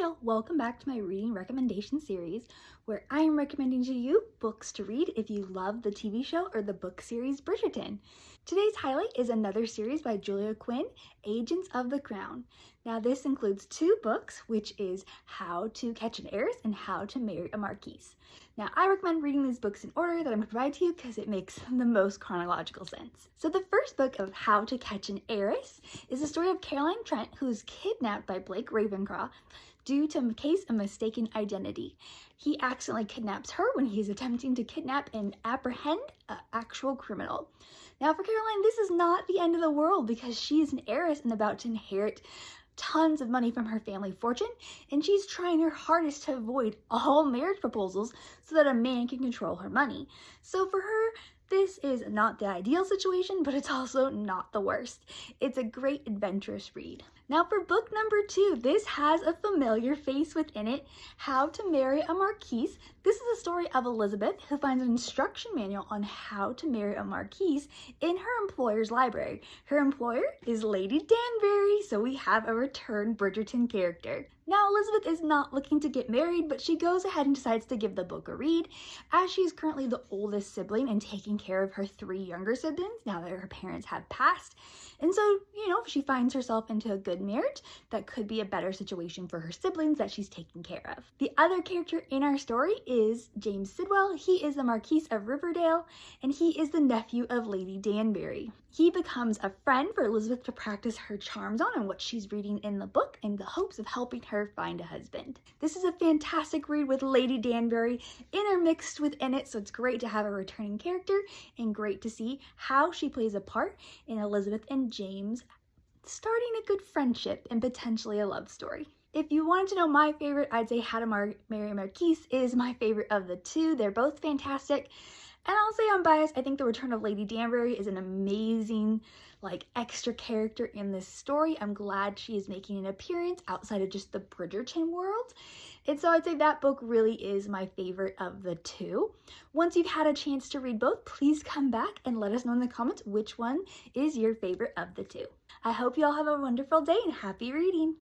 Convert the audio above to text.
y'all, welcome back to my reading recommendation series where I am recommending to you books to read if you love the TV show or the book series Bridgerton. Today's highlight is another series by Julia Quinn, Agents of the Crown. Now this includes two books, which is How to Catch an Heiress and How to Marry a Marquise. Now I recommend reading these books in order that I'm going to provide to you because it makes the most chronological sense. So the first book of How to Catch an Heiress is the story of Caroline Trent, who is kidnapped by Blake Ravencroft due to a case of mistaken identity. He accidentally kidnaps her when he's attempting to kidnap and apprehend an actual criminal. Now for Caroline, this is not the end of the world because she is an heiress and about to inherit tons of money from her family fortune, and she's trying her hardest to avoid all marriage proposals so that a man can control her money. So for her, this is not the ideal situation, but it's also not the worst. It's a great adventurous read. Now for book number 2, this has a familiar face within it, How to Marry a Marquise. This is the story of Elizabeth, who finds an instruction manual on how to marry a marquise in her employer's library. Her employer is Lady Danbury, so we have a return Bridgerton character. Now Elizabeth is not looking to get married, but she goes ahead and decides to give the book a read, as she is currently the oldest sibling and taking care of her 3 younger siblings now that her parents have passed. And so, if she finds herself into a good marriage, that could be a better situation for her siblings that she's taking care of. The other character in our story is James Sidwell. He is the Marquis of Riverdale, and he is the nephew of Lady Danbury. He becomes a friend for Elizabeth to practice her charms on and what she's reading in the book in the hopes of helping her find a husband. This is a fantastic read with Lady Danbury intermixed within it, so it's great to have a returning character and great to see how she plays a part in Elizabeth and James starting a good friendship and potentially a love story. If you wanted to know my favorite, I'd say How to Marry a Marquise is my favorite of the two. They're both fantastic. And I'll say I'm biased. I think the return of Lady Danbury is an amazing, extra character in this story. I'm glad she is making an appearance outside of just the Bridgerton world. And so I'd say that book really is my favorite of the two. Once you've had a chance to read both, please come back and let us know in the comments which one is your favorite of the two. I hope you all have a wonderful day and happy reading.